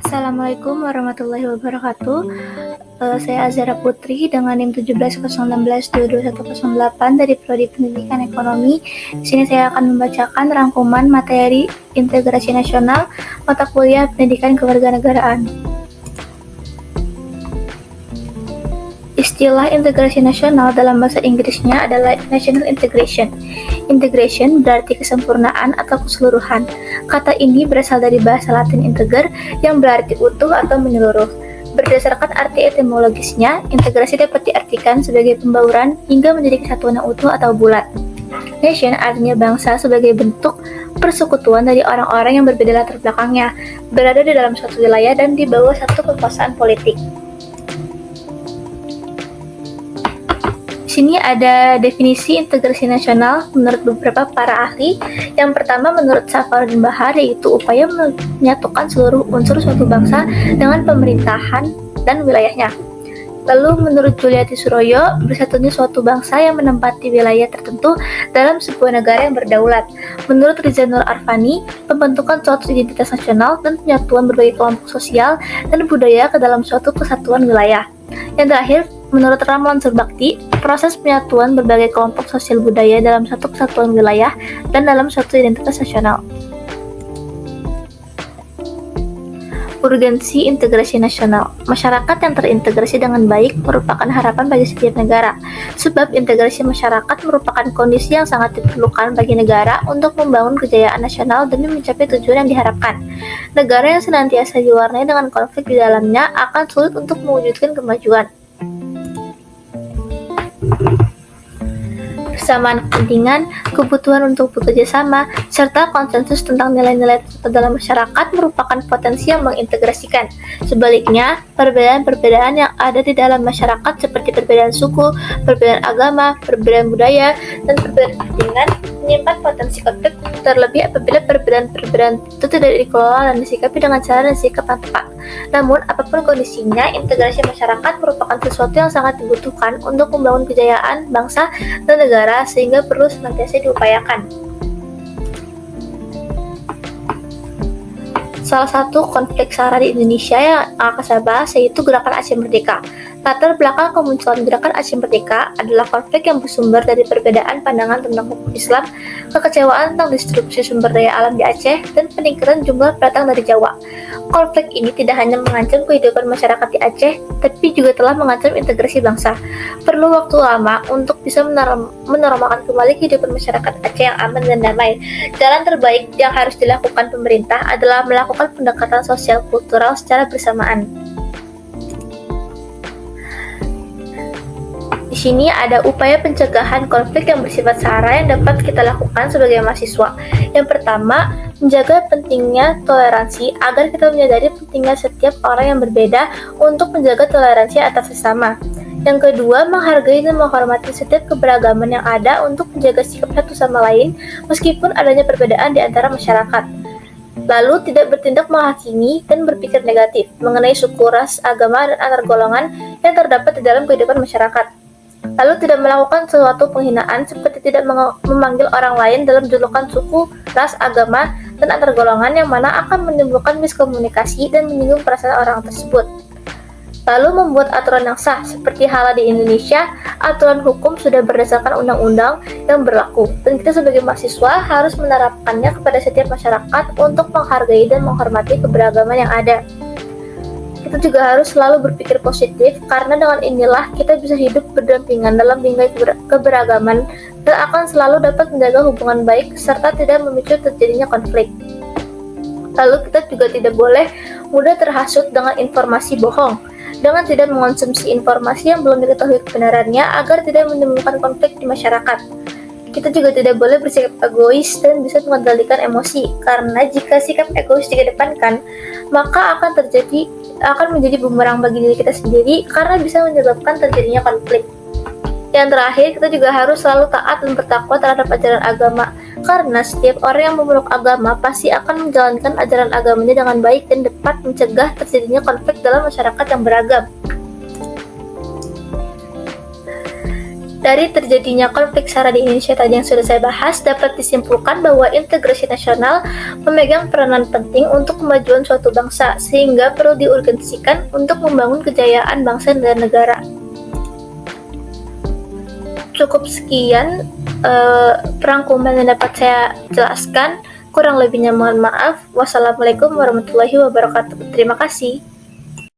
Assalamualaikum warahmatullahi wabarakatuh. Saya Azhara Putri dengan NIM 1701622108 dari Prodi Pendidikan Ekonomi. Di sini saya akan membacakan rangkuman materi integrasi nasional mata kuliah Pendidikan Kewarganegaraan. Istilah integrasi nasional dalam bahasa Inggrisnya adalah National Integration. Integration berarti kesempurnaan atau keseluruhan. Kata ini berasal dari bahasa Latin integer yang berarti utuh atau menyeluruh. Berdasarkan arti etimologisnya, integrasi dapat diartikan sebagai pembauran hingga menjadi kesatuan yang utuh atau bulat. Nation artinya bangsa sebagai bentuk persekutuan dari orang-orang yang berbeda latar belakangnya, berada di dalam suatu wilayah dan di bawah satu kekuasaan politik. Di sini ada definisi integrasi nasional menurut beberapa para ahli. Yang pertama menurut Safarudin Bahar, yaitu upaya menyatukan seluruh unsur suatu bangsa dengan pemerintahan dan wilayahnya. Lalu menurut Juliati Suroyo, bersatunya suatu bangsa yang menempati wilayah tertentu dalam sebuah negara yang berdaulat. Menurut Riza Nur Arfani, pembentukan suatu identitas nasional dan penyatuan berbagai kelompok sosial dan budaya ke dalam suatu kesatuan wilayah. Yang terakhir, menurut Ramlan Surbakti, proses penyatuan berbagai kelompok sosial budaya dalam satu kesatuan wilayah dan dalam suatu identitas nasional. Urgensi integrasi nasional. Masyarakat yang terintegrasi dengan baik merupakan harapan bagi setiap negara, sebab integrasi masyarakat merupakan kondisi yang sangat diperlukan bagi negara untuk membangun kejayaan nasional demi mencapai tujuan yang diharapkan. Negara yang senantiasa diwarnai dengan konflik di dalamnya akan sulit untuk mewujudkan kemajuan. Persamaan kepentingan, kebutuhan untuk bekerja sama, serta konsensus tentang nilai-nilai tertentu dalam masyarakat merupakan potensi yang mengintegrasikan. Sebaliknya, perbedaan-perbedaan yang ada di dalam masyarakat seperti perbedaan suku, perbedaan agama, perbedaan budaya, dan perbedaan kepentingan menyimpan potensi konflik, terlebih apabila perbedaan-perbedaan itu tidak dikelola dan disikapi dengan cara dan sikap yang tepat. Namun, apapun kondisinya, integrasi masyarakat merupakan sesuatu yang sangat dibutuhkan untuk membangun kejayaan bangsa dan negara, sehingga perlu senantiasa diupayakan. Salah satu konflik SARA di Indonesia yang akan saya bahas yaitu Gerakan Aceh Merdeka. Latar belakang kemunculan Gerakan Aceh Merdeka adalah konflik yang bersumber dari perbedaan pandangan tentang hukum Islam, kekecewaan tentang distribusi sumber daya alam di Aceh, dan peningkatan jumlah pendatang dari Jawa. Konflik ini tidak hanya mengancam kehidupan masyarakat di Aceh, tapi juga telah mengancam integrasi bangsa. Perlu waktu lama untuk bisa menormalkan kembali kehidupan masyarakat Aceh yang aman dan damai. Jalan terbaik yang harus dilakukan pemerintah adalah melakukan pendekatan sosial kultural secara bersamaan. Di sini ada upaya pencegahan konflik yang bersifat SARA yang dapat kita lakukan sebagai mahasiswa. Yang pertama, menjaga pentingnya toleransi agar kita menyadari pentingnya setiap orang yang berbeda untuk menjaga toleransi antar sesama. Yang kedua, menghargai dan menghormati setiap keberagaman yang ada untuk menjaga sikap satu sama lain meskipun adanya perbedaan di antara masyarakat. Lalu, tidak bertindak menghakimi dan berpikir negatif mengenai suku, ras, agama, dan antar golongan yang terdapat di dalam kehidupan masyarakat. Lalu tidak melakukan sesuatu penghinaan seperti tidak memanggil orang lain dalam julukan suku, ras, agama, dan antar golongan yang mana akan menimbulkan miskomunikasi dan menyinggung perasaan orang tersebut. Lalu membuat aturan yang sah, seperti halnya di Indonesia, aturan hukum sudah berdasarkan undang-undang yang berlaku, dan kita sebagai mahasiswa harus menerapkannya kepada setiap masyarakat untuk menghargai dan menghormati keberagaman yang ada. Kita juga harus selalu berpikir positif, karena dengan inilah kita bisa hidup berdampingan dalam bingkai keberagaman dan akan selalu dapat menjaga hubungan baik serta tidak memicu terjadinya konflik. Lalu kita juga tidak boleh mudah terhasut dengan informasi bohong, dengan tidak mengonsumsi informasi yang belum diketahui kebenarannya agar tidak menimbulkan konflik di masyarakat. Kita juga tidak boleh bersikap egois dan bisa mengendalikan emosi, karena jika sikap egois dikedepankan, maka akan menjadi bumerang bagi diri kita sendiri karena bisa menyebabkan terjadinya konflik. Yang terakhir, kita juga harus selalu taat dan bertakwa terhadap ajaran agama, karena setiap orang yang memeluk agama pasti akan menjalankan ajaran agamanya dengan baik dan dapat mencegah terjadinya konflik dalam masyarakat yang beragam. Dari terjadinya konflik SARA di Indonesia tadi yang sudah saya bahas, dapat disimpulkan bahwa integrasi nasional memegang peranan penting untuk kemajuan suatu bangsa, sehingga perlu diurgensikan untuk membangun kejayaan bangsa dan negara. Cukup sekian perangkuman yang dapat saya jelaskan. Kurang lebihnya mohon maaf. Wassalamualaikum warahmatullahi wabarakatuh. Terima kasih.